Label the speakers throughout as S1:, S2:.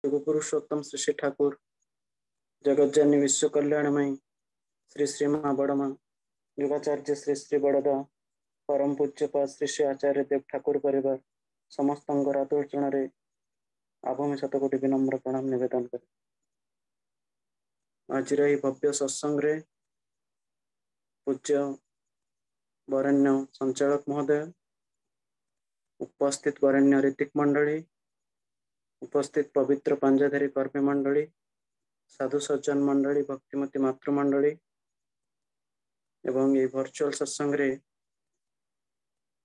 S1: पुरुषोत्तम श्री श्री ठाकुर जगज्जननी विश्व कल्याणमयी श्री श्री माँ बड़मा युगाचार्य श्री श्री बड़दा परम पूज्यपाद श्री श्री आचार्य देव ठाकुर परिवार समस्त आतुर्चरण आभूमि शतकोटि विनम्र प्रणाम निवेदन करे। आज भव्य सत्संग पूज्य वरेण्य संचालक महोदय, उपस्थित वरेण्य ऋतिक मंडली, उपस्थित पवित्र पांजाधारी कर्मी मंडली, साधु सज्जन मंडली, भक्तिमती मातृमंडली एवं ये वर्चुअल सत्संग रे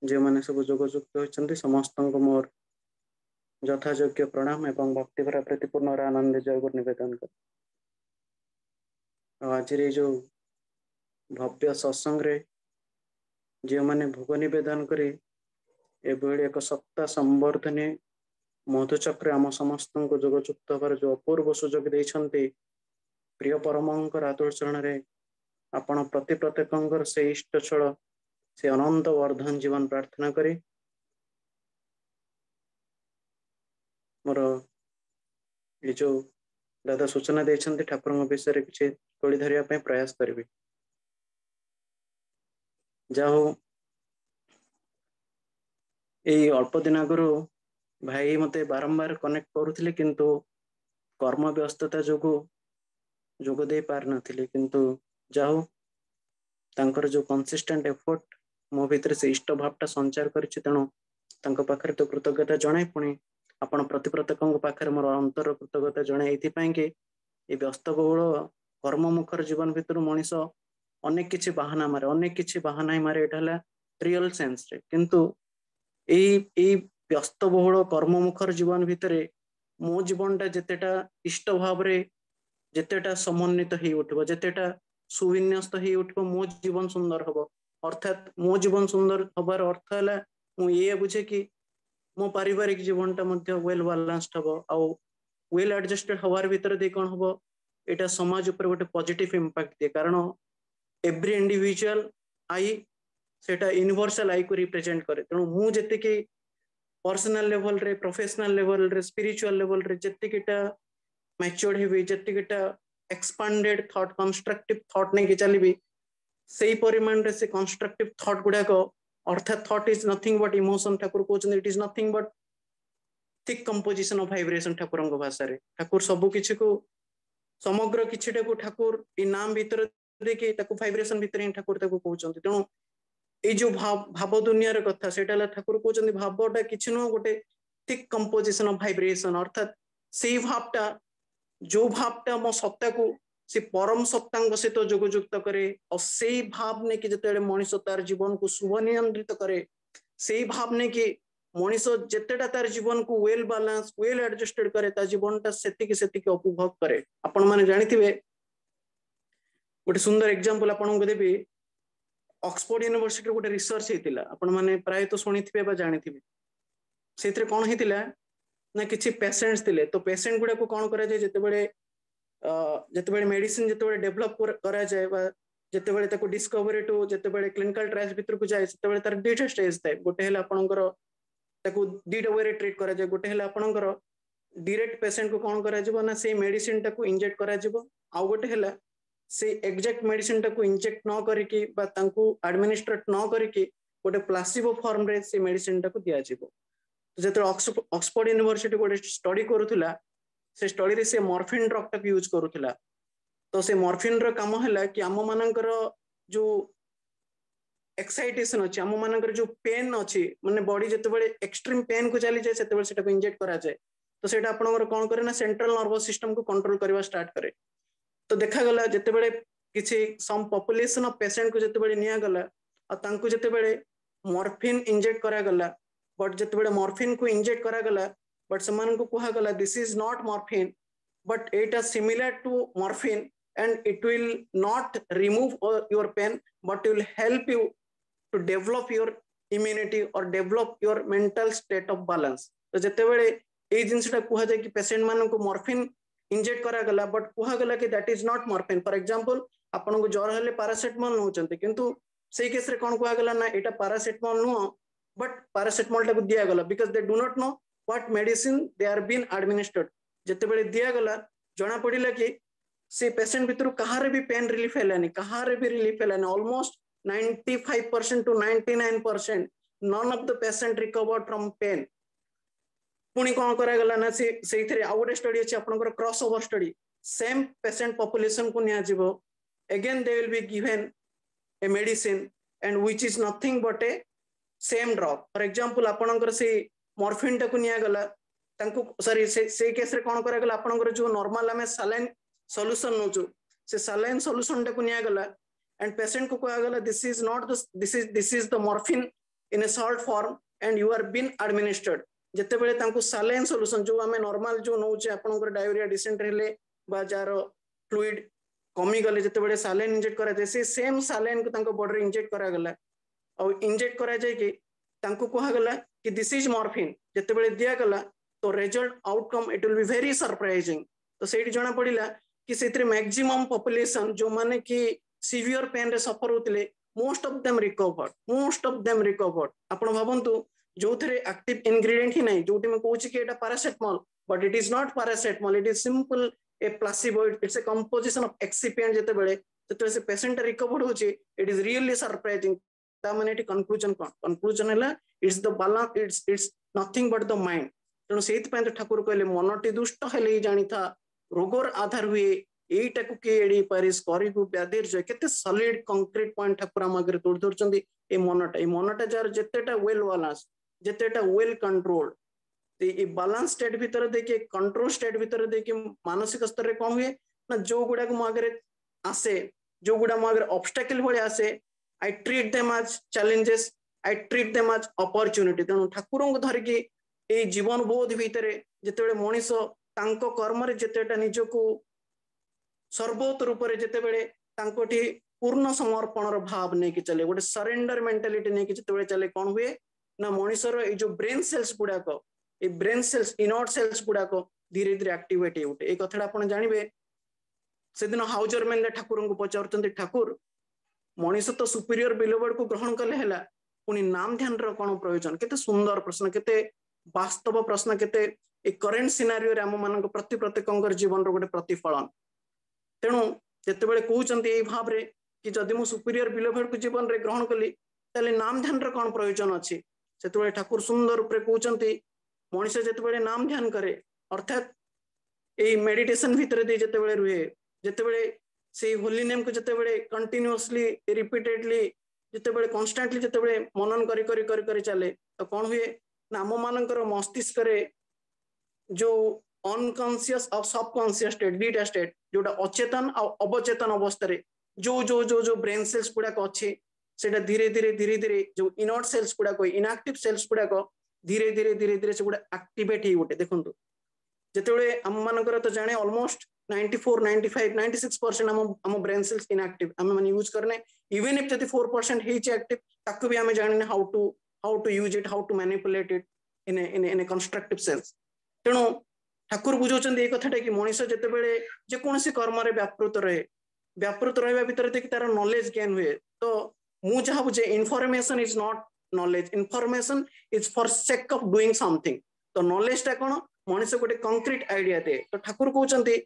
S1: जो मैंने सब जोगजुक्त होती समस्त मोर यथायोग्य प्रणाम एवं भक्तिभरा प्रतिपूर्ण आनंद जयगुर निवेदन कर। आज जो भव्य सत्संग रे जो मैंने भोग निवेदन करे एभली एक सप्ताह संवर्धने मधुचक्र आम समस्त को जोगजुक्त होकर जो अपूर्व सुजोग देते प्रिय परमंकर आतुर्चरण आपण प्रति प्रत्येक से इष्ट छल से अनंत वर्धन जीवन प्रार्थना करी मोर ये जो दादा सूचना देते ठाकुर विषय किसी तोड़ी धरने प्रयास करी। जाओ ये अल्प दिन आगु भाई मते बारंबार कनेक्ट करुले किंतु कर्म व्यस्तता जोग दे पार नथिले किंतु जाओ तांकर जो कंसिस्टेंट एफर्ट मो भीतर से इष्ट भावटा संचार करिछि तेणु तांको पाखरे तो कृतज्ञता जणाई पुणी आपण प्रति प्रत्येक पाखरे मोर अंतर कृतज्ञता जणाई एथिपाई कि ये व्यस्तबहुल कर्ममुखर जीवन भितर मनीष अनेक किछि बहाना मारे अनेक किछि बहाना मारे एटा हला रियल सेंस रे किंतु ए व्यस्तबहुल कर्ममुखर जीवन भितर मो जीवनटा जेतेटा इष्ट भाव रे जेतेटा समन्वित हो उठबो जेतेटा सुविन्यस्त हो उठबो मो जीवन सुंदर हबो। अर्थात मो जीवन सुंदर हबार अर्थ है मु ये बुझे कि मो पारिवारिक जीवनटा मध्य वेल बैलेंस्ड हबो आ वेल एडजस्टेड हबार भीतर दे कोन हबो एटा समाज ऊपर गोटे पॉजिटिव इंपैक्ट दिए कारण एवरी इंडिविजुअल आई सेटा यूनिवर्सल आई को रिप्रेजेंट करे तेणु मु जेते कि पर्सनल लेवल रे प्रोफेशनल लेवल रे स्पिरिचुअल लेवल रे जेते किटा मैच्योर्ड हेबी जेते किटा एक्सपांडेड थॉट कंस्ट्रक्टिव थॉट नहीं कि चलिबी सेही परिमाण रे से कंस्ट्रक्टिव थॉट गुडा को अर्थात thought is nothing but emotion Thakur कहउछन it is nothing but thick composition of vibration ठाकुरंग भाषा रे ठाकुर सब किछि को समग्र किछिटा को ठाकुर ई नाम भीतर देखि ताको वाइब्रेशन भीतर ही ठाकुर ताको कहउछन तेणु ए जो भाव दुनिया रे कथा सेटा ठाकुर कहउछन भावटा किछि न गोटे थिक कंपोजिशन ऑफ वाइब्रेशन अर्थात सेही भावटा जो भावटा मो सत्ता को से परम सत्तांग सहित जोगजुक्त करे और से भाव ने कि जिते मनीष तार जीवन को शुभ नियंत्रित करे से भाव ने कि मनीष जितेटा तार जीवन को वेल बैलेंस वेल एडजस्टेड करे ता जीवनटा सेतिक उपभोग करे। आपण माने जानिथिबे गोटे सुंदर एग्जांपल आपन को देबी ऑक्सफोर्ड यूनिवर्सिटी गोटे रिसर्च हेतिला आपण माने प्राय तो सुनिथिबे बा जानिथिबे सेतरे कोन हेतिला ना किछि पेशेंट्स थिले तो पेशेंट गुडा को कोन करा जाय जेतेबेले मेडिसिन जेतेबेले डेवलप करा जाय बा जेतेबेले ताको डिस्कवरी टू जेतेबेले क्लिनिकल ट्रायल्स भीतर को जाय सेतेबेले तार दुईटा स्टेज थाए गोटे हेला आपनकर ताको दुईटा वे रे ट्रीट करा जाय गोटे हेला आपनकर डायरेक्ट पेशेंट को कोन करा जिवो ना से मेडिसिन ताको इंजेक्ट करा जिवो आ गोटे हेला से एग्जैक्ट मेडिसिन ताको इंजेक्ट न करिकि बा तांको एडमिनिस्ट्रेट न करिकि गोटे प्लासिबो फॉर्म रे से मेडिसिन ताको दिया जिवो। जेते ऑक्सफोर्ड यूनिवर्सिटी गोटे स्टडी करूथला से स्टडी रे से मॉर्फिन ड्रग तक यूज करूथला तो से मॉर्फिन रो काम हैला कि आम मानकर जो एक्साइटेशन अछि आम मानकर जो पेन अछि माने बॉडी जते बेले एक्सट्रीम पेन को चली जाय सेते बेले सेटा को इंजेक्ट करा जाय तो सेटा आपनकर कोन करे ना सेंट्रल नर्वस सिस्टम को कंट्रोल करबा स्टार्ट करे तो देखा गला जते बेले किछि सम पॉपुलेशन ऑफ पेशेंट को जते बेले निया गला आ तांको जते बेले मॉर्फिन इंजेक्ट करा गला बट जते बेले मॉर्फिन को इंजेक्ट करा गला बट समान को कहा गला this is not morphine but it is similar to morphine and it will not remove your pain but will help you to develop your immunity or develop your mental state of balance तो जते बेले ए जिंसटा कुहा जाय कि patient मानन को morphine inject करा गला बट कुहा गला कि that is not morphine for example आपन को ज्वर हेले पैरासिटामोल नउचंती किंतु सेही केस रे कोन कुहा गला ना एटा पैरासिटामोल नो बट पैरासिटामोल टा को दिया गला because they do not no what medicine they are being administered जितेबले दिया गला जना पड़िला कि से पेशेंट भितर कहारे भी पेन रिलीफ हेलानी कहारे भी relief हेलानी almost 95% to 99% none of the patient recovered from pain पुणी कौन करा गला ना से इथरे आउ गोटे स्टडी अछि आपनकर cross over study same patient population को निया जिवो again they will be given a medicine and which is nothing but a same drug for example आपनकर से मॉर्फिन टा को निया गला तांको सॉरी से केस रे कोन करा गला आपनकर जो नॉर्मल हमें सलाइन सॉल्यूशन नोचो से सलाइन सॉल्यूशन टा को निया गला एंड पेशेंट को कहा गला this is the morphine in a salt form and you are been administered जते बेले तांको सलाइन सॉल्यूशन जो हमें नॉर्मल जो नोचे आपनकर डायरिया डिसेंट्री ले बा जार फ्लूइड कमी गले जते बेले सलाइन इंजेक्ट करा जाय से सेम सलाइन को तांको बॉडी इंजेक्ट करा गला और इंजेक्ट करा जाय कि तांको कहा गला कि दिस इज मॉर्फिन जते बेले दिया गला तो result outcome it will be very surprising तो सेठी जणा पड़िला कि सेतरे मैक्सिमम पॉपुलेशन जो माने कि सीवियर पेन रे सफर होतले मोस्ट ऑफ देम रिकवर्ड आपण भाबंतु जो थरे एक्टिव इंग्रेडिएंट ही नहीं जोटी में कहूची कि एटा paracetamol but it is not paracetamol it is simple A placebo it's a composition of excipient जते बेले से पेशेंट रिकवर होची इट इज रियली सरप्राइजिंग ता माने एटी कंक्लूजन हला it's the balance it's nothing but the mind तेणु सेति पय ठाकुर कहले मनटी दुष्ट हेले जानी था रोगर आधार हुए एटा को के एडी पारिस करी को व्याधिर जो केते सॉलिड कंक्रीट पॉइंट ठाकुर आमगरे तोड़ धरचंदी ए मनटा जार जतेटा वेल बैलेंस जतेटा well controlled a balance state भीतर देखि कंट्रोल स्टेट भीतर देखि मानसिक स्तर रे कोन हुए ना जो गुडा को मागरे आसे जो गुडा मागरे ऑब्स्टेकल भले आसे I treat them as challenges I treat them as opportunity तेणु ठाकुर को धरिकी ए जीवन बोध भीतर जतेबेले मनीष तांको कर्म रे जतेटा निजको सर्वोत्त रूप रे जतेबेले तांकोठी पूर्ण समर्पण रो भाव नै कि चले गोटे सरेंडर मेंटालिटी नै कि जतेबेले चले कोन हुए ना मनीषर ए जो ब्रेन सेल्स गुडा को ए ब्रेन सेल्स इनर्ट सेल्स गुडा को धीरे धीरे एक्टिवेट होते ए कथाटा आपण जानिबे से दिन हाउजरमैन ने ठाकुर को पचारचंती ठाकुर मनीष तो सुपीरियर बिलोवर्ड को ग्रहण कले हैला पुनी नाम ध्यान रो कोन प्रयोजन केते सुंदर प्रश्न केते वास्तव प्रश्न केते ए करेंट सिनारियो रे हम मानक प्रत्येकंकर जीवन रो गोटे प्रतिफलन तेणु जेतेबेले कहउचंती ए भाव रे कि जदि मु सुपीरियर बिलोवर्ड को जीवन रे ग्रहण कली ताले नाम ध्यान रो कोन प्रयोजन अछि सेतेबेले ठाकुर सुंदर रूप रे कहउचंती मनीष जेतेबेले नाम ध्यान करे अर्थात ए मेडिटेशन भीतर दे जेतेबेले रुहे जेतेबेले से होली नेम को जेतेबेले कंटीन्यूअसली रिपीटेडली जेतेबेले कांस्टेंटली जेतेबेले मनन करी करी करी करी चले तो कोन हुए नाम मानकर मस्तिष्क रे जो अनकॉन्शियस और सबकॉन्शियस स्टेट दीटा स्टेट जोटा अचेतन और अवचेतन अवस्था रे जो जो जो जो ब्रेन सेल्स गुडा को अच्छे सेटा धीरे धीरे जो इनर्ट सेल्स गुडा को इनएक्टिव सेल्स गुडा को धीरे धीरे से गुडा एक्टिवेट ही उठे देखंतु जेतेबेले हम मानकर तो जाने ऑलमोस्ट 94 95 96% हम ब्रेन सेल्स इनएक्टिव हम माने यूज करने इवन इफ जति 4% हेच एक्टिव ताकू भी हम जाने how to use it how to manipulate it in a constructive sense तेणु ठाकुर बुझौचंदी ए कथाटा कि मनीष जेतेबेले जे कोनसी कर्म रे व्यापृत रहबा भीतर देखि तार नॉलेज गेन हुए तो मु जहा बुझे information is not knowledge information is for sake of doing something तो नॉलेज टा कोन मनीष गोटे कंक्रीट आइडिया दे तो ठाकुर कहउचंती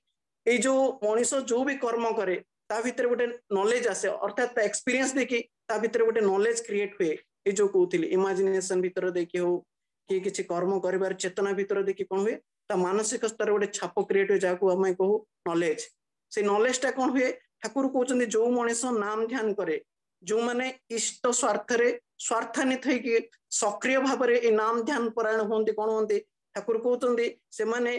S1: ए जो मनीष जो भी कर्म करे ता भीतर गोटे नॉलेज आसे अर्थात एक्सपीरियंस देखि ता भीतर गोटे नॉलेज क्रिएट हुए ए जो कहउथिली इमेजिनेशन भीतर देखि हो कि किछि कर्म करिवार चेतना भीतर देखि कोन हुए ता मानसिक स्तर गोटे छाप क्रिएट हो जाको हम कहू नॉलेज से नॉलेज टा कोन हुए ठाकुर कहउचंती जो मनीष नाम ध्यान करे जो माने इष्ट स्वार्थ रे स्वार्थान्वित है कि सक्रिय भाव रे ए नाम ध्यान परायण होंती कोन होंती ठाकुर कहउचंती से माने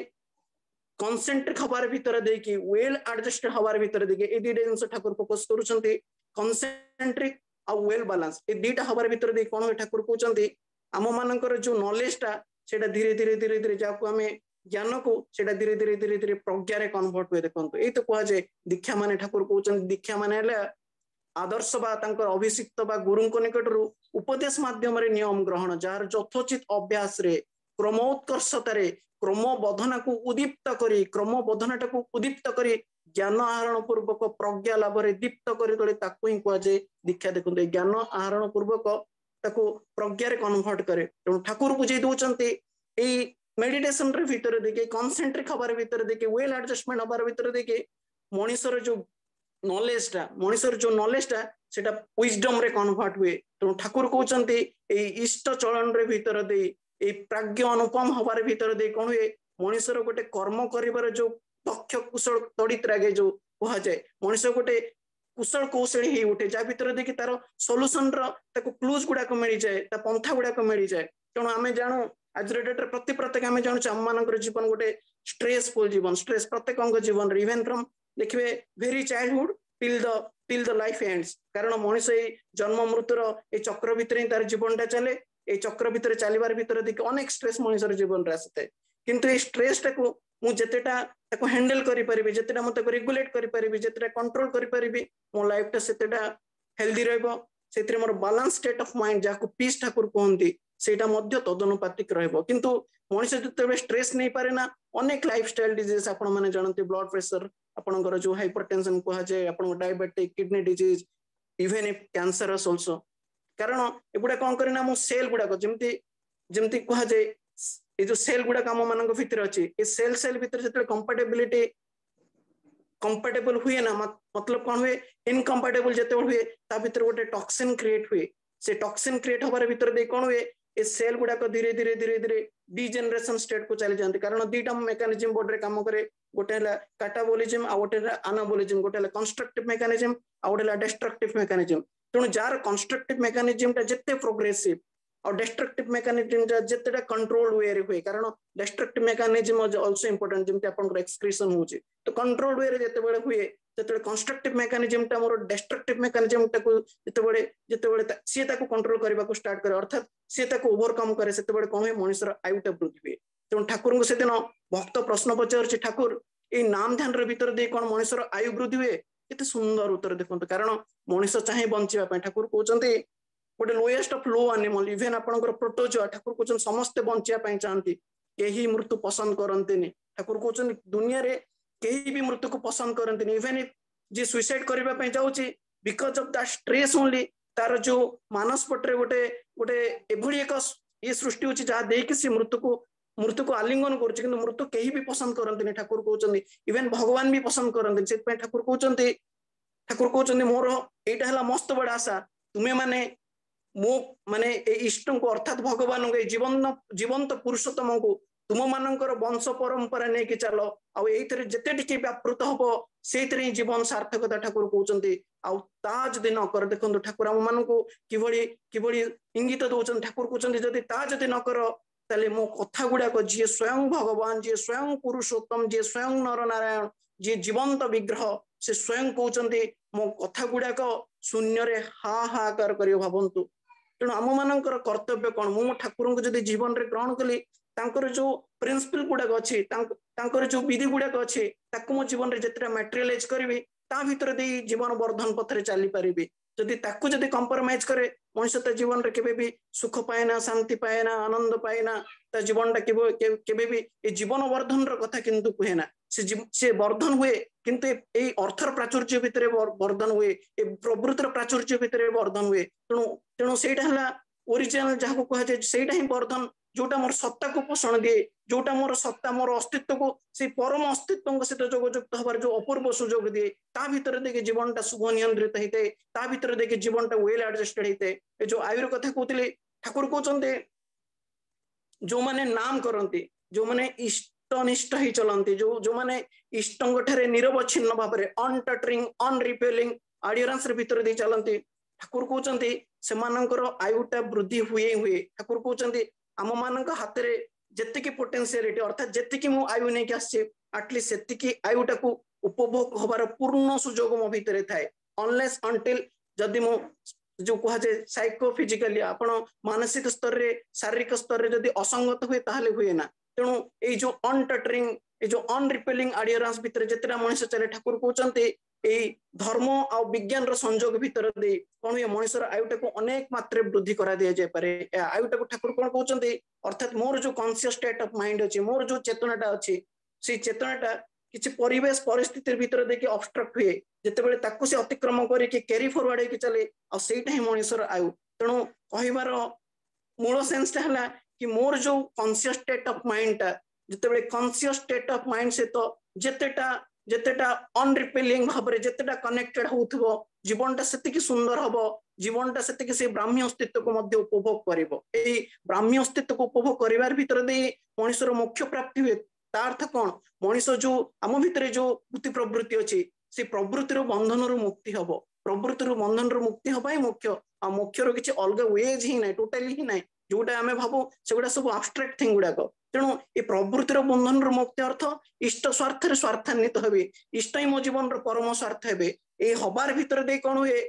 S1: कॉन्सेंट्रिक हबार भीतर देखि वेल एडजस्टेड हबार भीतर देखि ए दीटा जिंस ठाकुर फोकस करूचंती कॉन्सेंट्रिक आ वेल बैलेंस ए दीटा हबार भीतर देखि कोन ठाकुर कहउचंती आम मानकर जो नॉलेज टा सेटा धीरे धीरे जाको हमें ज्ञान को सेटा धीरे धीरे प्रज्ञा रे कन्वर्ट हुए देखंतु ए तो कहा जाय दीक्षा माने ठाकुर कहउचंती दीक्षा माने हला आदर्श बा तांकर अभिषिक्त बा गुरु को निकटरू उपदेश माध्यम रे नियम ग्रहण जार यथोचित अभ्यास रे क्रमोत्कर्षता रे क्रम बधना को उदीप्त करी क्रम बधनाटा को उदीप्त करी ज्ञान आहरण पूर्वक प्रज्ञा लाभ रे दीप्त करी तले ताकू ही कह जाय दीक्षा देखंतु ज्ञान आहरण पूर्वक ताको प्रज्ञा रे कन्वर्ट करे तेणु ठाकुर बुझे दउचंती ए मेडिटेशन रे भीतर देके कॉन्सेंट्रिक हबार भीतर देके वेल एडजस्टमेंट हबार भीतर देके मनुष्यर जो नॉलेजटा मनुष्यर जो नॉलेजटा सेटा विजडम रे कन्वर्ट हुए तो ठाकुर कहते इष्ट चलन रे भीतर दे प्राज्ञ अनुपम हबार भीतर दे कौन हुए मनुष्यर गोटे कर्म कर जो दक्ष कुशल तड़ित रागे जो कह जाए मनुष्य गोटे कुशल कौशली ही उठे जहाँ भीतर देखिए तार सॉल्यूशन क्लूज गुड़ाक मिल जाए पंथा गुड़ाक मिल जाए तेणु आम जानू आज डेट्रे प्रत्येक आम जानूँ आम मान जीवन गोटे स्ट्रेसफुल जीवन स्ट्रेस प्रत्येक जीवन इवेन फ्रम देखिए very childhood till the life ends कारण मनुष्य जन्म मृत्युर ये चक्र भितर ही तार जीवनटा चले ये चक्र भितर चलबार भितर देखिए अनेक स्ट्रेस मनुष्य जीवन में आसी किंतु ये स्ट्रेस टाक मुझेटा हैंडल करी जितेटा मत रेगुलेट करी जितेटा कंट्रोल करी मो लाइफ सेतेटा हेल्दी रही मोर बैलेंस स्टेट ऑफ माइंड जहाँ पीस ठाकुर कहते सेटा तदनुपातिक किंतु मनुष्य जो स्ट्रेस नहीं पारे ना अनेक लाइफस्टाइल डिजीज आपण मैंने जानते ब्लड प्रेशर आपणकर जो हाइपरटेंशन कह जाए आप diabetic kidney disease even if cancer also कारण एगुड़ा कौन करना मो सेल गुड़ाक जमती कह जाए ये जो सेल गुड़ाक आम मान भीतर अच्छी ये सेल भीतर जो कंपैटिबिलिटी कंपैटिबल हुए ना मतलब कौन हुए इनकंपैटिबल जिते हुए ता भीतर गोटे टॉक्सिन क्रिएट हुए से टॉक्सिन क्रिएट हबार भीतर दे कौन हुए ये सेल गुड़ाक धीरे धीरे धीरे धीरे डिजेनरेशन स्टेट को चली जाती कारण दुईटा मेकानिजम बॉडी रे काम करे गोटे कैटाबोलिज्म आ गोटे एनाबोलिज्म गोटे कंस्ट्रक्टिव मेकानिजम आ गोटे डिस्ट्रक्टिव मेकानिजम तेणु जार कंस्ट्रक्टिव मेकानिजम जिते प्रोग्रेसिव और डिस्ट्रक्टिव मेकानिजम जितेटा कंट्रोल वे रे हुए कारण डिस्ट्रक्टिव मेकानिजम आल्सो इंपोर्टेंट जमते आपन एक्सक्रीशन होची तो कंट्रोल वे रे जते बेले हुए जते कंस्ट्रक्टिव मेकानिजम टा मोर डिस्ट्रक्टिव मेकानिजम टा को जते बेले सी ताको कंट्रोल करबा को स्टार्ट करे अर्थात सी ताको ओवरकम करे सेते बेले कोन हुए मनुष्यर आयुटा वृद्धि हुए तेणु ठाकुर को सेदिन भक्त प्रश्न पचार ठाकुर ये नाम ध्यान रे भीतर दे कोन मनुष्यर आयु वृद्धि हुए केते सुंदर उत्तर देखंत कारण मनुष्य चाहे बंचिबा पय ठाकुर कहउचंती गोटे lowest of low animal even आपनकर प्रोटोजोआ ठाकुर कहउचन समस्त बंचिया पय चाहती केही मृत्यु पसंद करंतिनी ठाकुर कहउचन दुनिया रे केही भी मृत्यु को पसंद करंतिनी इवेन इफ जे सुसाइड करबा पय जाउची because of that stress only तार जो मानस पटरे गोटे गोटे एभली एक ये सृष्टि होची जहा देकी से मृत्यु को आलिंगन करछि किंतु मृत्यु केही भी पसंद करंतिनी ठाकुर कहउचन इवेन भगवान भी पसंद करंतिनी से पय ठाकुर कहउचन मोर एटा हला मस्त बड़ आशा तुमे माने मो माने इष्ट को अर्थात भगवान को जीवंत पुरुषोत्तम को तुम मानकर वंश परंपरा नहीं कि चलो आउ एइथरे जते टिके व्यापृत हबो सेइथरे जीवन सार्थकता ठाकुर कहउचंती आउ ता जदि न कर देखंतु ठाकुर हम मान को किभली इंगित दउचन ठाकुर कहउचंती जदि ता जदि न कर ताले मो कथा गुडा को जे स्वयं भगवान जे स्वयं पुरुषोत्तम जे स्वयं नर नारायण जे जीवंत विग्रह से स्वयं कहउचंती मो कथा गुडा को शून्य रे हा हाकार करियो भाबंतु तेणु आम मानकर कर्तव्य कौन मु ठाकुर को जब जीवन में ग्रहण कली जो प्रिंसिपल गुड़ाक अच्छी जो विधि गुड़ाक अच्छी मो जीवन में जितना मैटेरियलाइज करी ता भीतर दे जीवन वर्धन पथरे चली पारि जदि ताकू जदि कंप्रोमाइज करे मनुष्य ता जीवन रे केबे भी सुख पाएना शांति पाएना आनंद पाएना ता जीवन टा केबे भी ए जीवन वर्धन रो कथा किंतु कहेना से वर्धन हुए किंतु ए अर्थर प्राचुर्य भितर वर्धन हुए ए प्रवृत्तिर प्राचुर्य भितर वर्धन हुए तेणु तेणु सेटा हला ओरिजिनल जहाँ कह जाए सेटा ही वर्धन जोटा मोर सत्ता को पोषण दिए जोटा मोर सत्ता मोर अस्तित्व को से परम अस्तित्व सहित जोगयुक्त हबार जो अपूर्व सुजोग दिए ता भीतर देखिए जीवन टा शुभ नियंत्रित होते ता भीतर देखिए जीवन टा वेल एडजस्टेड होते ए जो आयुर कथा कहते ठाकुर कहते जो माने नाम करती जो माने इष्ट अनिष्ट ही चलती जो माने इष्ट निरवच्छिन्न भाव में अनटटरिंग अनरिपेलिंग आडियरेंस भीतर दे चलती ठाकुर कहते से आयुटा वृद्धि हुए हुए ठाकुर कहते आम मान हाथ में जी पोटेंशियलिटी अर्थात जी मु आयु नहीं आसी एटलिस्ट से आयुटा को उपभोग हबार पूर्ण सुजोग मो भीतर थाए अनलेस अंटिल जदि मु जो कह जाए साइकोफिजिकली आप मानसिक स्तर रे शारीरिक स्तर रे जदि असंगत हुए ताहले हुए ना तेणु ये जो अनटटरिंग ये जो अनरिपेलिंग आडियरेंस भीतर जितना मनुष्य चले ठाकुर कहते धर्म आ विज्ञान रो संजोग भीतर दे कौन हुए मनुष्यर आयुटा को अनेक मात्रा वृद्धि करा दिया जाए पारे आयुटा को ठाकुर कौन कहते अर्थात मोर जो कॉन्शियस स्टेट ऑफ माइंड अच्छी मोर जो चेतनाटा अच्छी से चेतनाटा किसी परिवेश परिस्थिति भीतर देखिए ऑब्स्ट्रक्ट हुए जितेबाला ताकू से अतिक्रम करके कैरी फॉरवर्ड होके चले आईटा ही मनुष्यर आयु तेणु कहबार मूल सेन्सटा है कि मोर जो कॉन्शियस स्टेट ऑफ माइंड टा जिते कॉन्शियस स्टेट ऑफ माइंड से तो जितेटा अनरिपेलिंग भाव में जितेटा कनेक्टेड होथबो जीवनटा सेतिकी सुंदर हबो जीवनटा सेतिकी से ब्राह्मी अस्तित्व को मध्य उपभोग करिवो एई ब्राह्मी अस्तित्व को उपभोग करिवार भितर दे मनुष्यर मोक्ष प्राप्ति हुए ता अर्थ कोन मनुष्य जो आम भितर जो बुद्धि प्रवृत्ति अछि से प्रवृत्तिर बंधन मुक्ति हबो प्रवृत्तिर बंधन मुक्ति हबा ही मोक्ष आ मोक्षर किछि अलग वेज ही नै टोटली ही नै जोटा आमे भाबो सेगुडा सब एब्स्ट्रैक्ट थिंग गुडा को तेणु ये प्रवृत्तिर बंधन मुक्ति अर्थ इष्ट स्वार्थ स्वार्थान्वित हेबे इष्ट ही मो जीवन परम स्वार्थ हेबे ए हबार भितर दे कोन हुए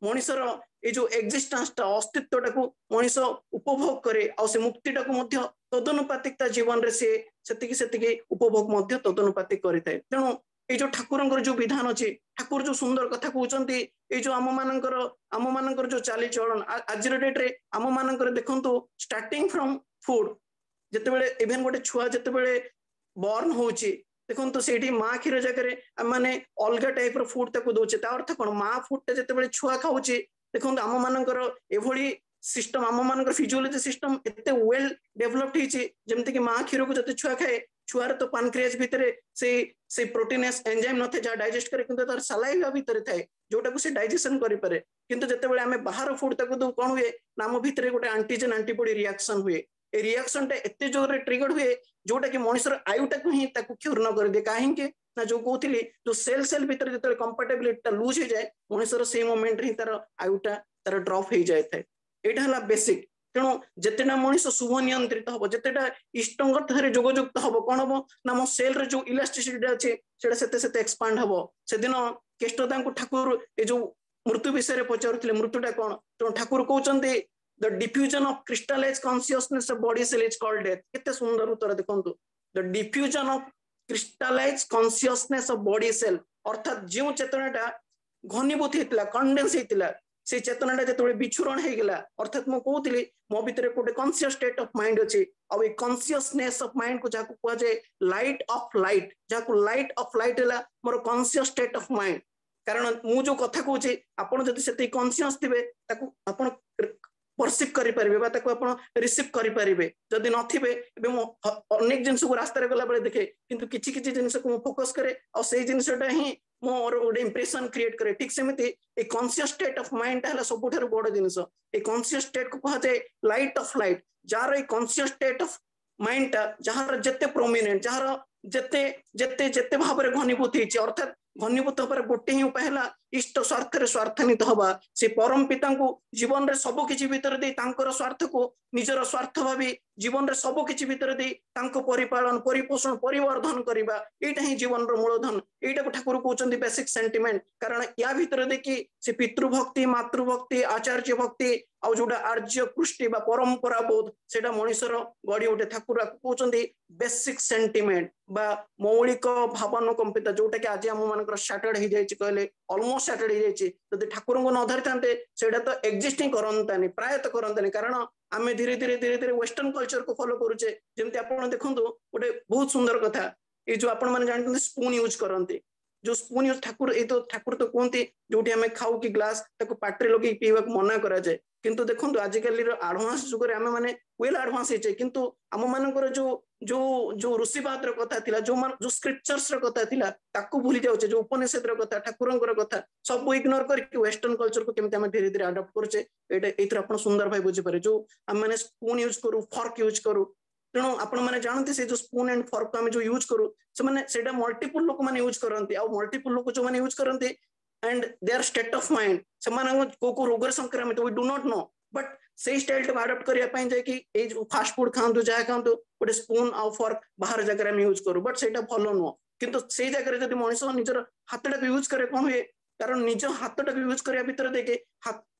S1: मनुष्यर ये जो एक्जिस्टेंस टा अस्तित्व टाको मनुष्य उपभोग करे आ से मुक्ति टाको मध्य तदनुपातिकता जीवन रे से सेतिकी सेतिकी उपभोग मध्य तदनुपातिक करितै तेणु ये जो ठाकुर जो विधान अच्छे ठाकुर जो सुंदर कथा कहते ये जो आम मानकर जो चाली चलन आज डेट रे आम मानकर देखंतु स्टार्टिंग फ्रॉम फूड जितेबेले इवेन गोटे छुआ जितेबेले बर्न होची देखंतु सेठी माँ क्षीर जगह माने अलग टाइप रो फूड ताको दोचे ता अर्थ कोन माँ फूड ता जितेबेले छुआ खाउची देखंतु आम मानकर एभली सिस्टम आम मानकर फिजियोलॉजी सिस्टम एते वेल डेवलप्ड हिची जेमति कि माँ क्षीर को जते छुआ खाए छुआर तो पानक्रियाज भितर से प्रोटीनेस एंजाइम नथे जा डाइजेस्ट करे किंतु तार सलाइवा भितर थाए जोटा को से डाइजेशन करि पारे किंतु जतेबेले आमे बाहर फूड ताको दो कोन हुए नाम भितर गोटे एंटीजन एंटीबॉडी रिएक्शन हुए ए रिएक्शन टा एते जोर रे ट्रिगर हुए जोटा कि मनुष्यर आयुटा को ही ताको क्यूर न कर दे काहे के ना जो कहउथिली जो सेल भितर जते कंपैटिबिलिटी ता लूज हो जाए मनुष्यर से मोमेंट ही तार आयुटा तार ड्रॉप हो जाए थाए एटा हला बेसिक तेणु जितेटा मनुष्य शुभ नियंत्रित हम जितेटा इष्टंग जोगजुक्त हम कौन हम ना मो सेल रे जो इलास्टिसिटी अच्छे से एक्सपांड हम से दिन केष्टदा ठाकुर ये जो मृत्यु विषय पचारुले मृत्युटा कौन तेणु ठाकुर कहते the diffusion of crystallize consciousness of body cell is called death केते सुंदर उत्तर देखंतु the diffusion of crystallize consciousness of body cell अर्थात जो चेतनाटा घनीभूत होता कंडेन्स होता से चेतनाटा जो विछुरण हो गला अर्थात मु कहूली मो भीतर गोटे कॉन्शियस स्टेट ऑफ माइंड अच्छे आ कॉन्शियसनेस ऑफ माइंड को जहाँ कह जाए लाइट ऑफ लाइट जहाँ लाइट ऑफ लाइट है more conscious state of mind कारण मु जो कथा कहूँ आपड़ जब से कॉन्शियस थे आप परसीव करें रिसीव करें जदि नथिबे अनेक जिनस को रास्ता गला बेले देखे किंतु किछि किछि जिनस को फोकस करे और से जिनसटा ही मोर गोटे इंप्रेशन क्रिएट करे ठीक सेमती a conscious state of mind है सबुठारु बड़ जिनस ए कॉन्शियस स्टेट को कहा जाए light of light jar a conscious state of mind टा जार जेते प्रोमिनेंट जार जेते जेते जेते भाव में घनीभूत होती अर्थात घनीभूत होबार गोटे ही उपाय है इष्ट स्वार्थ स्वार्थान्वित हवा से परम पिता को जीवन रे सब किछि भीतर दे तांकर स्वार्थ को निजर स्वार्थ भावी जीवन रे सब किछि भीतर दे तांको परिपालन परिपोषण परिवर्धन करबा एटा ही जीवन रो मूलधन एटा को ठाकुर कहउचंदी बेसिक सेंटिमेंट कारण या भीतर दे कि से पितृभक्ति मातृभक्ति आचार्य भक्ति आ जोटा आर्य कृष्टि बा परंपरा बोध सेटा मनुष्यर गड़ी उठे ठाकुर कहउचंदी बेसिक सेंटिमेंट बा मौलिक भावनाकंपित जोटा कि आज हम मानकर स्टार्टेड हो जाय कहले ऑलमोस्ट स्टार्टेड हो जाय जदि ठाकुर को न धरि थांते सेटा तो एग्जिस्ट ही करंतानी प्राय तो करंतानी कारण आमे धीरे धीरे वेस्टर्न कल्चर को फॉलो करूचे जेमति आपण देखंतु गोटे बहुत सुंदर कथा ये जो आपण माने जानते स्पून यूज करंती जो स्पून यूज ठाकुर ठाकुर तो कहते जो आम खाऊ कि ग्लास पाटे लगे पीवा मना करा जाए किंतु देखो आजिकल एडवांस जुगे आम मैंने वेल एडवांस होचे किंतु आम मानकर जो जो जो ऋषिवाद कथा थिला जो स्क्रिप्चर्स कथा थिला ताकू भूली जाउचे जो उपनिषद कथा ठाकुरंकर कथा सब इग्नोर करके वेस्टर्न कल्चर को केमते हम धीरे धीरे अडॉप्ट करछे एटा आपण सुंदर भाई बुझी पारे जो हम माने स्पून यूज करू फॉर्क यूज करू तेणु आपण मैंने जानते से जो स्पून एंड फॉर्क आम जो यूज करू से माने सेटा मल्टीपल लोक माने यूज करंती आ मल्टीपल लोक जो माने यूज करंती and their state of mind से माने को रोग संक्रमित we do not know but से स्टाइल को अडॉप्ट करिया पई जाय कि ए जो फास्ट फूड खांतु जा खांतु गोटे स्पून आ फॉर्क बाहर जगह हम यूज करू बट सेटा भलो नो किंतु से जगह जदि मनुष्य निजर हाथटा यूज करे कोन हुए कारण निज हाथटा यूज करिया भीतर देखे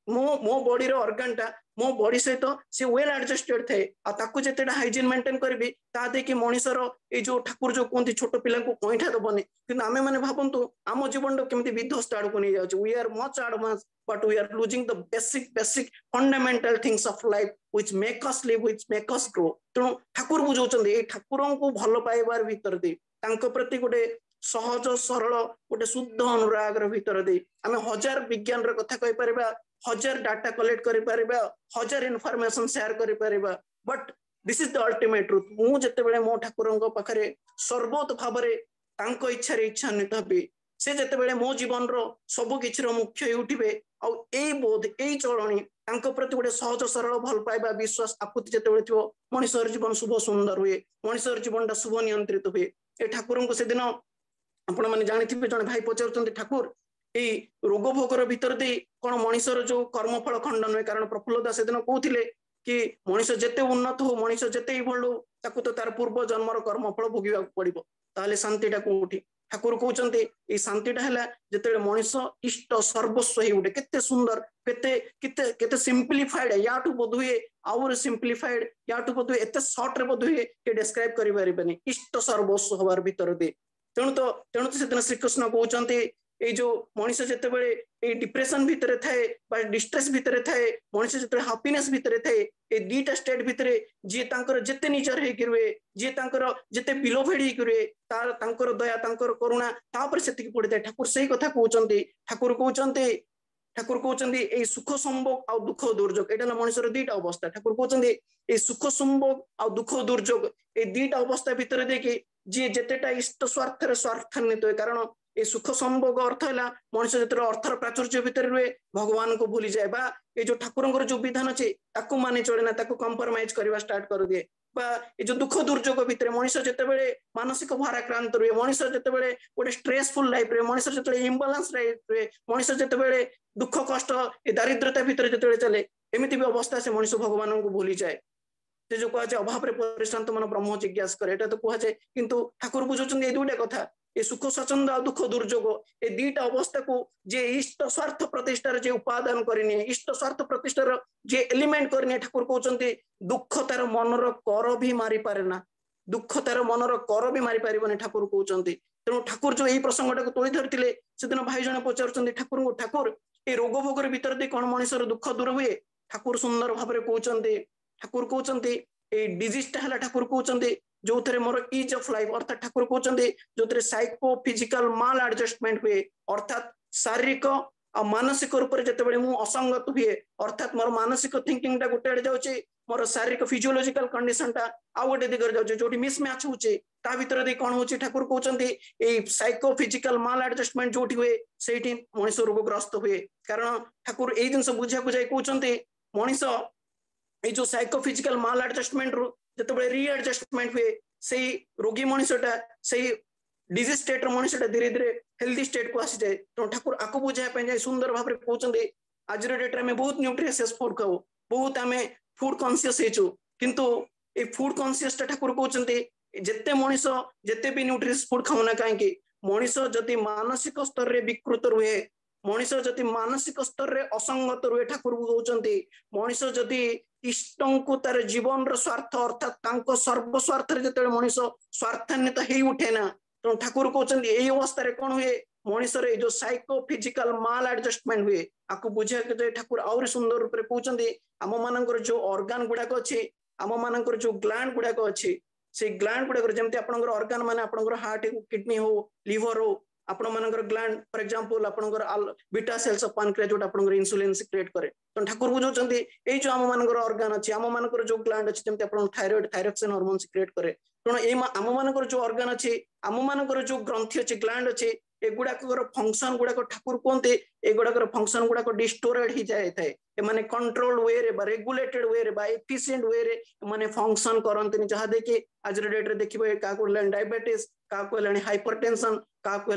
S1: मो बॉडी रो ऑर्गन टा मो बॉडी सहित से वेल एडजस्टेड थे आ ताकू जेतेडा हाइजीन मेंटेन करबी ता देखि मनुष्यर ए जो ठाकुर जो कोंती छोट पिला को कोइठा दबने किंतु आमे माने भाबंतु आम जीवन रो केमति विध्वस्त आड़ को नहीं जाउछ we are much advance but we are losing the basic fundamental things of life which make us live which make us grow तेणु ठाकुर बुझौचंदी ए ठाकुरन को भलो पाइबार भीतर दे तांको प्रति गोटे सहज सरल गोटे शुद्ध अनुराग भीतर दे आमे हजार विज्ञान रो कथा कहि परबा हजार डाटा कलेक्ट करि परबा हजार इनफॉरमेशन शेयर करि परबा but this is the ultimate truth मु जते बेले मो ठाकुरंग पाखरे सर्वोत भाबरे तांको इच्छा रे इच्छान्वित हेबे से जते बेले मो जीवन रो सब किछि रो मुख्य उठिबे आ एई बोध एई चलणी तांको प्रति गोटे सहज सरल भल पाइबा विश्वास आपुति जते बेले थियो मनुष्यर जीवन शुभ सुंदर हुए मनुष्यर जीवनटा शुभ नियंत्रित हुए ए ठाकुरंको से दिन आपण माने जानिथिबे जने भाई पचारुचंती ठाकुर ए रोग भोगर भीतर दे कोन मनुष्यर जो कर्मफल खंडन हुए कारण प्रफुल्ल दास से दिन कहउथिले कि मनुष्य जेते उन्नत हो मनुष्य जेते भल हो ताकू तो तार पूर्व जन्मर कर्मफल भोगिबा पड़िबो ताले शांतिटा कोठी ठाकुर कहउचंती ए शांतिटा हला जेते मनुष्य इष्ट सर्वस्व ही उठे केते सुंदर केते केते केते सिंपलीफाइड याटू बोधुए आउर सिंपलीफाइड याटू बोधुए एते शॉर्ट रे बोधुए के डिस्क्राइब करि परिबनी इष्ट सर्वस्व हवार भीतर दे तेणु तो से श्री कृष्ण कहउचंती ए जो मनुष्य जते बेले ए डिप्रेशन भीतर थाए बा डिस्ट्रेस भीतर थाए मनुष्य जते हैप्पीनेस भीतर थाए ए दीटा स्टेट भीतर जे तांकर जते निजर हे किरुए जे तांकर जते बिलोभेड हे किरुए तार तांकर दया तांकर करुणा तापर सेति पड़े थाए ठाकुर सही कथा कहउचंती ठाकुर कहउचंती ए सुख संभोग आ दुख दुर्योग एटा मनुष्यर दीटा अवस्था ठाकुर कहउचंती ए सुख संभोग आ दुख दुर्योग ए दीटा अवस्था भीतर देखि जे जतेटा इष्ट स्वार्थ रे स्वार्थान्वित होय कारण ए सुख संभोग अर्थ है मनुष्य जो अर्थर प्राचुर्य भितर रुए भगवान को भूली जाए बा ये जो ठाकुर जो विधान अच्छे ताकू माने चले ना ताकू कंप्रोमाइज करवा स्टार्ट कर दिए बा ये जो दुख दुर्योग भितर मनुष्य जितेबले मानसिक भाराक्रांत रुए मनुष्य जितेबले गोटे स्ट्रेसफुल लाइफ रे मनुष्य जो इम्बालांस लाइफ रे मनुष्य जितेबले दुख कष्ट ए दारिद्रता भितर जिते चले एमती भी अवस्था से मनुष्य भगवान को भूली जाए से जो कह अभाव परिश्रांत मन ब्रह्म जिज्ञास करे एटा तो कह जाए किंतु ठाकुर बुझुचंदी ए दुटा कथा ए सुख स्वच्छंद और दुख दुर्योग ए दीटा अवस्था को जे इष्ट स्वार्थ प्रतिष्ठार जे उपादान करनी इष्ट स्वार्थ प्रतिष्ठार जे एलिमेंट करनी ठाकुर कहउचंती दुख तार मनर कर भी मारी पारे ना दुख तार मनर कर भी मारी पारिबनी ठाकुर कहउचंती तेणु ठाकुर जो यही प्रसंगटा को तोड़ी धरथिले सेदिन भाई जने पचारुचंती ठाकुर ए रोग भोगर भीतर दे कोन मनुष्यर दुख दूर हुए ठाकुर सुंदर भाव में कहउचंती ठाकुर कहउचंती ए डिजीज टा हला ठाकुर कहउचंती जो थे मोर इज ऑफ लाइफ अर्थात ठाकुर कहउचंती जो थे साइको फिजिकल माल एडजस्टमेंट हुए अर्थात शारीरिक और मानसिक रूप से जिते मु असंगत हुए अर्थात मोर मानसिक थिंकिंग टा गोटे आड़े जाउची मोर शारीरिक फिजियोलॉजिकल कंडीशन टा आ गोटे दिगरे जाउची जोटी मिसमैच होची ता भीतर दे कोन होची ठाकुर कहउचंती ए साइको फिजिकल माल एडजस्टमेंट जोटी हुए सेठी मनुष्य रोगग्रस्त हुए कारण ठाकुर ए जिंस बुझिया बुझाई कहउचंती मनुष्य ए जो साइको फिजिकल माल एडजस्टमेंट रू जिते रीएडजस्टमेंट हुए से रोगी मनुष्यटा से डिजीज स्टेट मनुष्यटा धीरे धीरे हेल्दी स्टेट को आसी जाए तो ठाकुर आको बुझाई सुंदर भाव में कहउचंती आज डेट में बहुत न्यूट्रिशियस फूड खाऊ बहुत आम फूड कॉन्शियस हेचु किंतु ए फूड कॉन्शियस ठाकुर कहउचंती जेते मनुष्य जेते भी न्यूट्रिशियस फूड खाऊना कहीं मनुष्य जदि मानसिक स्तर में विकृत रुहे मनुष्य जदि मानसिक स्तर में असंगत रुहे ठाकुर कहउचंती मनुष्य जदि इष्ट को तार जीवन स्वार्थ अर्थात सर्वस्वार्थ जो मनुष्य स्वार्थान्वित हो उठे ना तो ठाकुर कहते यही अवस्था कौन हुए मनुष्य जो साइको फिजिकल माल एडजस्टमेंट हुए आपको बुझा ठाकुर आहरी सुंदर रूप से कहते आम मानकर जो ऑर्गन गुड़ाक अच्छी आम मानकर जो ग्लैंड गुड़ाक अच्छी से ग्लैंड गुड़ाक जमी आपंकर ऑर्गन माने आपंकर हार्ट किडनी हो लिवर हो आपण मानकर ग्लैंड फॉर एग्जांपल आपनकर बीटा सेल्स ऑफ पैनक्रियास जो आपनकर इंसुलिन सिक्रेट करे तो ठाकुर बुझौचंती ए जो आम मानकर ऑर्गन अछि आम मानकर जो ग्लैंड अछि जेमते आपण थायराइड थायरॉक्सिन हार्मोन सिक्रेट करे तो ए आम मानकर जो ऑर्गन अछि आम मानकर जो ग्रंथि अछि ग्लैंड अछि एगुड़ाकर फंक्शन गुड़ाक ठाकुर कहते एगुड़ाकर फंक्शन गुड़ाक डिस्टोरेड ही जाए थाए माने कंट्रोल्ड वे रे बा रेगुलेटेड वे रे बा एफिशिएंट वे रे माने फंक्शन करंतनी जहा देखि आज डेट रे देखिबे का को डायबिटीज का को हाइपरटेंशन का को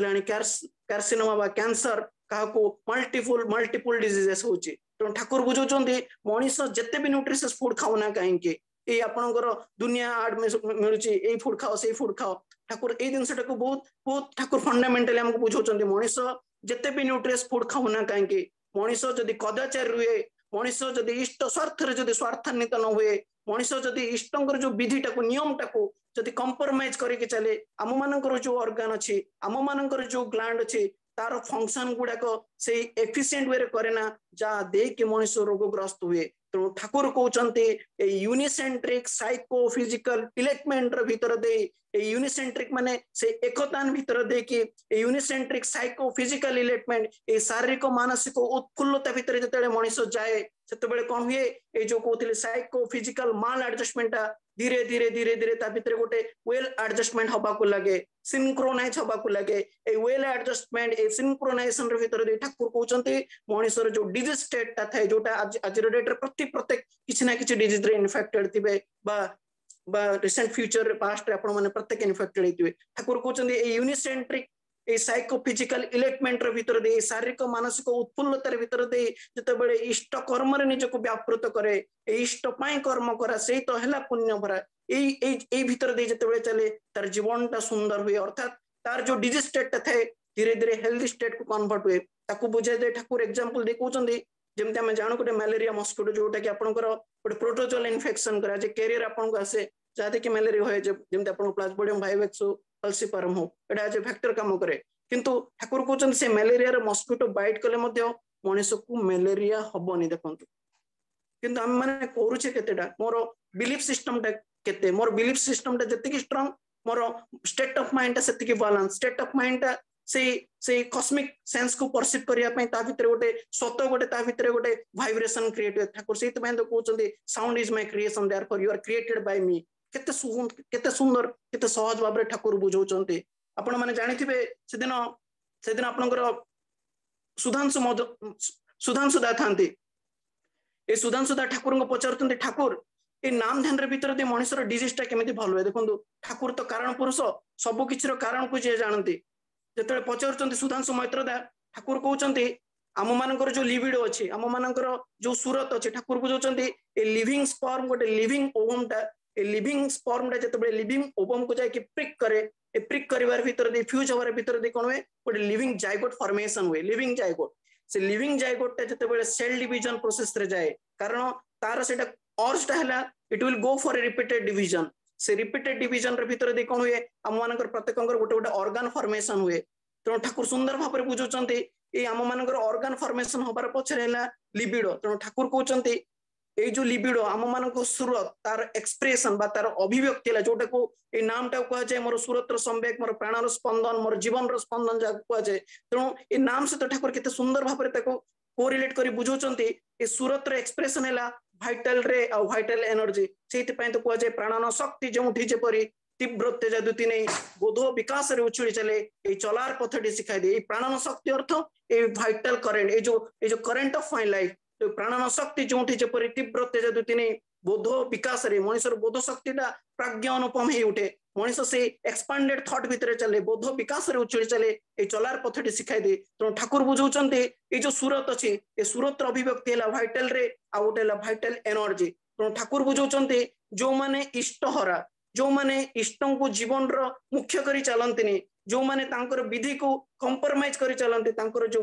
S1: कार्सिनोमा बा कैंसर का को मल्टीपल डिजीजेस होची तो ठाकुर बुझौचंती मनुष्य जते भी न्यूट्रिशियस फूड खाउना काहेकि ए आपनकर दुनिया आड में मिलुची ए फूड खाओ से फूड खाओ ठाकुर ए जिनसटा को बहुत बहुत ठाकुर फंडामेंटली हमको बुझौचंती मनुष्य जते भी न्यूट्रिशियस फूड खाउना काहेकि मनुष्य जदि कदाचार रुए मनुष्य जदि इष्ट स्वार्थ रे जदि स्वार्थान्वित न हुए मनुष्य जदि इष्टंकर जो विधिटा को नियमटा को जदि कंप्रोमाइज करके चले आम मानकर जो ऑर्गन अच्छी आम मानकर जो ग्लैंड अच्छी तार फंक्शन गुड़ाक से एफिशिएंट वे करे ना जहाँ देख मनुष्य रोगग्रस्त हुए तो ठाकुर कहते यूनिसेंट्रिक साइको फिजिकल इलेक्टमेंट भीतर दे यूनिसेंट्रिक माने से एकतान भीतर दे कि यूनिसेंट्रिक साइको फिजिकल इलेक्टमेंट ए शारीरिक मानसिक उत्फुल्लता भीतर जिते मनुष्य जाए से कौन हुए ये जो कहते साइको फिजिकल माल एडजस्टमेंट धीरे धीरे धीरे धीरे ता भितर गोटे वेल एडजस्टमेंट हवा को लगे सिंक्रोनाइज हवा को लगे ए वेल एडजस्टमेंट ए सिंक्रोनाइजेशन रे भितर दे ठाकुर कहउचंती मनुष्यर जो डिजीज स्टेट ता थाए जोटा आज डेट रे प्रत्येक किछि ना किछि डिजीज रे इन्फेक्टेड थिबे बा रिसेंट फ्यूचर रे पास्ट रे आपण माने प्रत्येक इन्फेक्टेड हेतिबे ठाकुर कहउचंती ए यूनिसेंट्रिक ए साइकोफिजिकल इलेक्टमेंट रे भितर दे शारीरिक मानसिक उत्फुल्लता रे भितर दे जते बेले इष्ट कर्म रे निजको व्यापृत करे ए इष्ट पाई कर्म करा सेही तो हैला पुण्य भरा ए भितर दे जते बेले चले तार जीवनटा सुंदर हुए अर्थात तार जो डिजीज स्टेट थाए धीरे धीरे हेल्दी स्टेट को कन्वर्ट हुए ताकू बुझाई दे ठाकुर एग्जांपल दे कहउचंती जेमते हम जानो गोटे मलेरिया मस्किटो जोटा कि आपनकर गोटे प्रोटोजोल इन्फेक्शन करा जे कैरियर आपन को आसे जाते कि मलेरिया होय जेमते आपन प्लाज्मोडियम वाइवेक्स फल्सिपारम हो एटा जे फैक्टर काम करे किंतु ठाकुर कहउचंती से मलेरिया रे मस्किटो बाइट कले मध्य मनुष्य को मलेरिया हबनी देखंतु किंतु हम माने करूचे केतेटा मोर बिलीफ सिस्टम टा केते मोर बिलीफ सिस्टम टा जति कि strong more state of mind टा सेति कि बैलेंस स्टेट ऑफ माइंड टा से कॉस्मिक सेंस को परसीव करिया पई ता भितर गोटे सत गोटे ता भितर गोटे वाइब्रेशन क्रिएट हुए ठाकुर सेति पई तो कहउचंती sound is my creation therefore you are created by me केते सुंदर केते सहज भाबरे ठाकुर बुझौचंती आपण माने जानिथिबे सेदिन आपनकर सुधांशु दा थांती ए सुधांशु दा ठाकुर को पचारतंती ठाकुर ए नाम ध्यान रे भीतर दे मनुष्यर डिजीज टा केमिति भल हुए देखंतु ठाकुर तो कारण पुरुष सब किछिर कारण को जे जानती जते पचारचंती सुधांशु मैत्र दा ठाकुर कहउचंती आम मानकर जो लिबिडो अछि आम मानकर जो सूरत अछि ठाकुर बुझौचंती ए लिविंग स्पर्म गोटे लिविंग ओवम टा ए लिविंग स्पर्म टा जते बळे लिविंग ओवम को जाय कि प्रिक करे ए प्रिक करिवार भीतर दे फ्यूज होवार भीतर दे कोन हुए गोटे लिविंग जायगोट फॉर्मेशन हुए लिविंग जायगोट से लिविंग जायगोट टा जते बळे सेल डिवीजन प्रोसेस रे जाय कारण तार सेटा अर्ज टा हला it will go for a repeated division से रिपीटेड डिवीजन रे भीतर दे कोन हुए आम मानकर प्रत्येकंकर गोटे गोटे ऑर्गन फॉर्मेशन हुए तेणु ठाकुर सुंदर भाव में बुझुचंती ए आम मानकर ऑर्गन फॉर्मेशन होबार पछरे हैला लिबिडो तेणु ठाकुर कहउचंती ए जो लिबिडो आम मानक सूरत तार एक्सप्रेशन बा तार अभिव्यक्ति है जोटा को ए नाम टा कह जाए मोर सूरत रो संवेग मोर प्राणर स्पंदन मोर जीवन रो स्पंदन जा कह जाए तेणु ए नाम से तो ठाकुर केते सुंदर भाव में ताको कोरिलेट करी बुझौचंती ए सूरत रो एक्सप्रेशन हैला वाइटल रे आ वाइटल एनर्जी सेति पय तो कह जाए प्राणन शक्ति जोठी जेपरी तीव्र तेजादुति नहीं बोधो विकास रे उछुली चले ए चलार पथटी सिखाई दे ए प्राणन शक्ति अर्थ ए वाइटल करेंट ए जो करेंट ऑफ माय लाइफ तो प्राणन शक्ति जोठी जेपरी तीव्र तेजादुति नहीं बोधो विकास रे मनुष्यर बोध शक्तिटा प्राज्ञा अनुपम हे उठे मनुष्य से एक्सपांडेड थॉट भितर चले बोध विकास रे उछुली चले ए चलार पथटी सिखाई दे तो ठाकुर बुझौचंती ए जो सूरत अछि ए सूरत रो अभिव्यक्ति हैला वाइटल रे आ उठे हैला वाइटल एनर्जी तो ठाकुर बुझौचंती जो माने इष्टहरा जो माने इष्टों को जीवन रो मुख्य करी चलंतिनी जो माने तांकर विधि को कंप्रोमाइज करी चलंती तांकर जो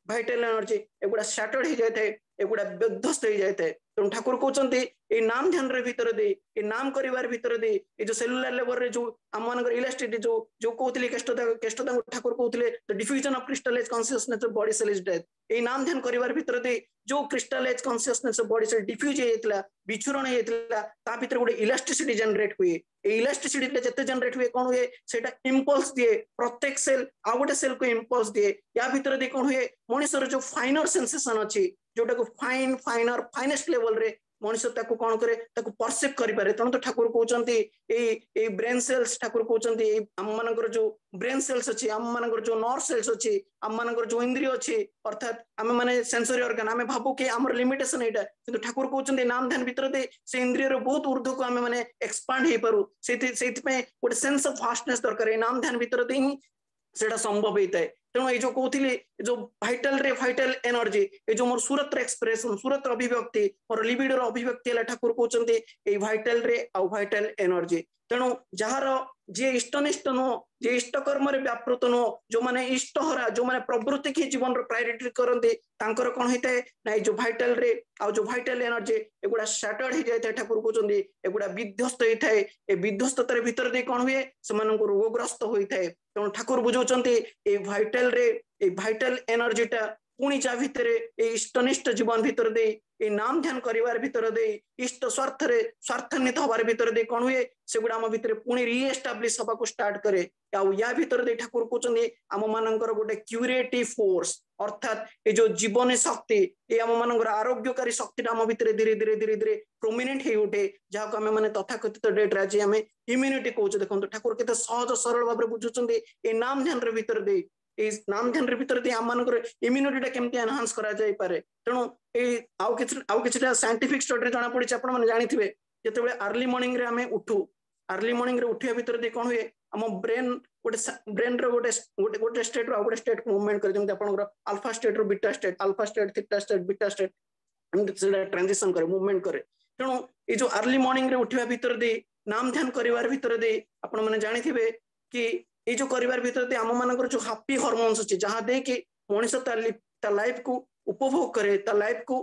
S1: वाइटल एनर्जी एगुडा शैटर्ड हो जाए एगुडा विध्वस्त हो जाए तेणु ठाकुर कहउचंती ए नाम ध्यान रे भीतर दे ए नाम करिवार भीतर दे ए जो सेलुलर लेवल रे जो आम मानकर इलास्टिसिटी जो कहउतली केष्टता ठाकुर कहउतले the diffusion of crystallize consciousness of body cell is death ए नाम ध्यान करिवार भीतर दे जो crystallize consciousness of body cell diffuse हेतला विचुरण हेतला ता भीतर गोटे इलास्टिसिटी जनरेट हुए ए इलास्टिसिटी जते जनरेट हुए कोन हुए सेटा इंपल्स दिए प्रत्येक सेल आ गोटे सेल को इंपल्स दिए या भीतर दे कोन हुए मनुष्यर जो फाइनर सेंसेशन अछि जोटा को फाइनेस्ट लेवल रे मनुष्य ताको कौन करे ताको परसीव करि पारे तण तो ठाकुर कहउचंती ए ब्रेन सेल्स ठाकुर कहउचंती हम मानकर जो ब्रेन सेल्स अछि हम मानकर जो नर्व सेल्स अछि हम मानकर जो इंद्रिय अछि अर्थात हम माने सेंसरी ऑर्गन हम भाबु के हमर लिमिटेशन एटा किंतु ठाकुर कहउचंती नाम ध्यान भीतर दे से इंद्रिय रो बहुत ऊर्ध्व को हम माने एक्सपांड हे पारु सेति पे गोटे सेंस ऑफ वास्टनेस दरकार ए नाम ध्यान भीतर दे ही सेटा संभव हेतै तेणु ये जो कहती जो वाइटल एनर्जी ये जो मोर सूरत एक्सप्रेशन सूरत अभिव्यक्ति मोर लिबिडो अभिव्यक्ति है ठाकुर कहते ये वाइटल रे आ वाइटल एनर्जी तेणु जार जी इष्टनिष्ठ नुह जे इष्ट कर्म व्यापृत नुह जो माने इष्टहरा जो माने प्रवृत्ति की जीवन प्रायोरिटी करते तांकर कौन होता है ना जो वाइटल रे आ जो वाइटल एनर्जी एगुड़ा शैटर्ड हो जाए ठाकुर कहते एगुड़ा विध्वस्त होता है ए विध्वस्ततार भीतर दे कौन हुए से रोगग्रस्त होता है तेणु ठाकुर बुझौचंती ए वाइटल रे ए वाइटल एनर्जीटा पुणी जा भितर इष्टनिष्ठ जीवन भितर दे ए नाम ध्यान करिवार भितर दे इष्ट स्वार्थान्वित हबार भितर दे कौन हुए सेगुड़ा आम भितर पुणी रीएस्टाब्लिश हवा को स्टार्ट करे या भितर दे ठाकुर कहते आम मानकर गोटे क्यूरेटिव फोर्स अर्थात ये जो जीवन शक्ति ये आम मानकर आरोग्यकारी शक्ति आम भितर धीरे धीरे धीरे धीरे प्रोमिनेंट हो उठे जहाँ को आम मैंने तथाकथित डेट आज आम इम्यूनिटी कहते देखो ठाकुर के सहज सरल भाव बुझुं ये नाम ध्यान भितर दे नाम ध्यान भितर दे आम मानकर इम्यूनिटी केमती एनहांस करा जाय पारे तेणु आउ किछटा साइंटिफिक स्टडी जना पड़ी आपण माने जानिथिबे जेतेबे अर्ली मॉर्निंग रे हमें उठू अर्ली मॉर्निंग रे उठिया भितर दे कोन हुए हम ब्रेन ब्रेन रो गोटे स्टेट रो गोटे स्टेट मूवमेंट कर जेमते आपनकर अल्फा स्टेट रो beta state alpha state theta state beta state and theta transition करे मूवमेंट करे तेणु ये जो अर्ली मॉर्निंग रे उठिया भितर दे नाम ध्यान करिवार भितर दे आपण माने जानिथिबे कि ये जो करिवार भितर दे आम मानकर जो हैप्पी हार्मोन्स अछि जहाँ दे कि मनुष्य ता लाइफ को उपभोग करे ता लाइफ को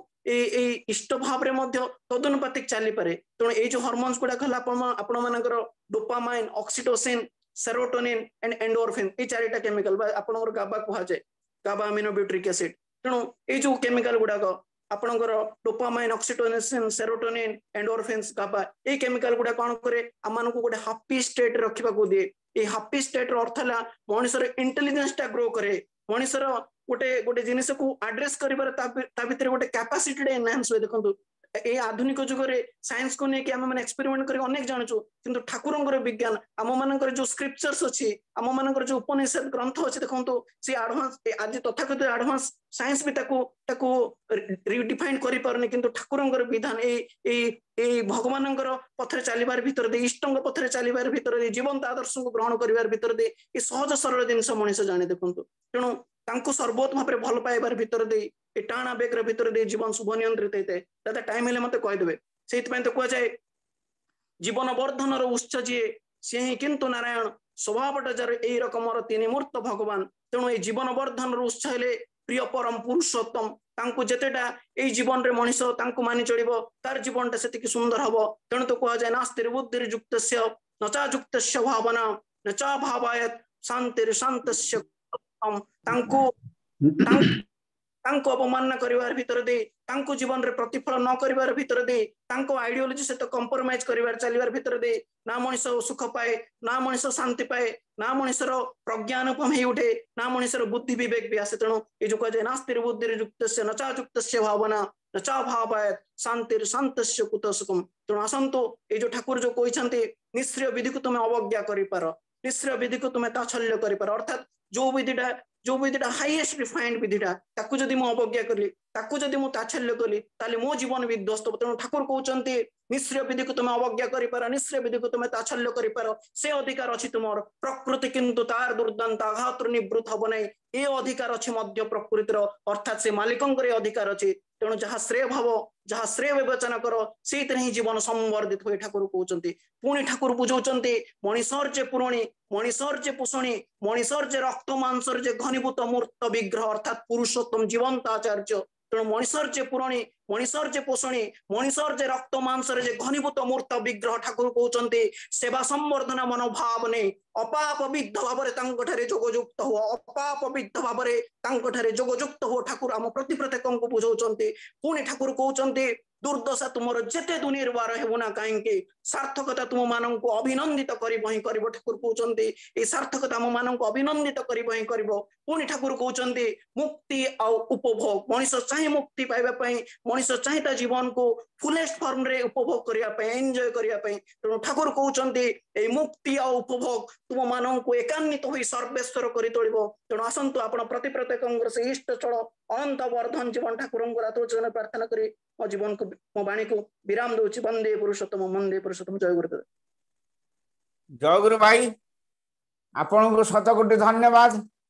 S1: इष्ट भाव रे मध्य तदनुपातिक चली पारे तेणु ये जो हार्मोन्स गुड़ा कहला आपण मानकर dopamine oxytocin serotonin and endorphin ये चारिटा केमिकल आपनकर गाबा कहा जाए गाबा अमीनोब्यूट्रिक एसिड तेणु ये जो केमिकल गुड़ाक आपनकर डोपामाइन ऑक्सीटोसिन सेरोटोनिन एंडोर्फिन्स गाबा ये केमिकल गुड़ा कौन करे आम को गोटे हैप्पी स्टेट रखा दिए ये हैप्पी स्टेट अर्थ है मनुष्यर इंटेलिजेंस टा ग्रो करे मनुष्यर गोटे गोटे जिनिस को एड्रेस कर भीतर गोटे कैपेसिटी एनहांस हुए देखो ए आधुनिक जुग रे साइंस को लेके आम मैंने एक्सपेरिमेंट कर अनेक जानचु किंतु ठाकुरंकर विज्ञान आम मानकर जो स्क्रिप्चर्स अच्छी आम मानकर जो उपनिषद ग्रंथ अच्छे देखो सी एडवांस आज तथाकथित एडवांस साइंस भी ताकू रिडिफाइन करि पारने किंतु ठाकुरंकर विधान ए भगवानंकर पथरे चलिबार भितर दे इष्टंग पथरे चलिबार भितर दे जीवंत आदर्श को ग्रहण करिवार भितर दे ए सहज सरल जिनस मनुष्य जाने देखो तेणु तांको सर्वोत्तम भाव भल पाइबार भितर दे ए टाणा बेगर भितर दे जीवन शुभ नियंत्रित होते दादा टाइम हेले मते कहदेवे से तो कह जाए जीवन वर्धन उत्स जी सी ही किंतु नारायण स्वभावट जार यही रकम तीन मूर्त भगवान तेणु ये जीवन वर्धन उत्स हेले प्रिय परम पुरुषोत्तम तांको जेतेटा ए जीवन रे मनीष तांको मानि चलिबो तार जीवनटा सेतिकी सुंदर हबो तेणु तो कह जाए नास्तिर बुद्धिर युक्तस्य नचा युक्तस्य भावना नचा भावायत शांतिर शांतस्य तांको अपमान करिवार भितर दे तांको जीवन रे प्रतिफल न करिवार भितर दे तांको आइडियोलॉजी से तो कंप्रोमाइज करिवार चलिवार भितर दे ना मनुष्य सुख पाए ना मनुष्य शांति पाए ना मनुष्यर प्रज्ञानोपम ही उठे ना मनुष्यर बुद्धि विवेक भी आसे तेणु ये जो कहे नास्तिर बुद्धिर युक्तस्य नचा युक्तस्य भावना नचा भावायत शांतिर शांतस्य कुत सुखम तेणु आसंतो ये जो ठाकुर जो कहते निश्चय विधि को तुम अवज्ञा करिपार निश्चय विधि को तुम ताच्छल्य करिपार अर्थात जो विधिटा हाईएस्ट रिफाइंड विधिटा ताकू जदि मु अवज्ञा कली ताकू जदि मु ताच्छल्य कली ताले मो जीवन विध्वस्त तेणु ठाकुर कहते निश्चय विधि को तुम अवज्ञा करिपार निश्चय विधि को तुम ताच्छल्य करिपार से अधिकार अछि तुमर प्रकृति किंतु तार दुर्दांत आघात निवृत्त हब नहीं ये अधिकार अच्छे मध्य प्रकृतिर अर्थात से मालिकंकर अधिकार अच्छे तेणु जहाँ श्रेय भाव जहाँ श्रेय विवेचना कर से ही जीवन संवर्धित हुए ठाकुर कहते पुणी ठाकुर बुझाऊँ मनीषर जे पुरणी मनीषर जे पोषणी मनीषर जे रक्त मांसर जे घनीभूत मूर्त विग्रह अर्थात पुरुषोत्तम जीवंत आचार्य तेणु मनीषर जे पुरणी मनीषर जे पोषणी मनीषर जे रक्त मांसर जे घनीभूत मूर्त विग्रह ठाकुर कहते सेवा संवर्धना मनोभाव ने अपाप विद्ध भाव जोगयुक्त हो अपाप विद्ध भाव जोगयुक्त हो ठाकुर आम प्रति प्रत्येक को बुझाऊँ पुणी ठाकुर कहते दुर्दशा तुमर जेते दुर्निर्वार हेबुना कहीं सार्थकता तुम मान को अभिनंदित कर ठाकुर कहते ये सार्थकता आम मान को अभिनंदित कर पुणी ठाकुर कहते मुक्ति आउ उपभोग मनीष चाहे मुक्ति पाइबा मनीष चाहे जीवन को फुलेस्ट फॉर्म रे उपभोग करने एंजॉय करने तेणु ठाकुर कहते मुक्ति आउ उपभोग तुम मान को एकान्वित हो सर्वेश्वर कर तोड़ तेणु आसतु आप प्रति प्रत्येक से इष्ट चल अनंत वर्धन जीवन ठाकुर प्रार्थना करी मो जीवन को मो वाणी को विराम दूची वंदे पुरुषोत्तम जय गुरुदेव
S2: जय गुरु भाई आपन को शत कोटि धन्यवाद।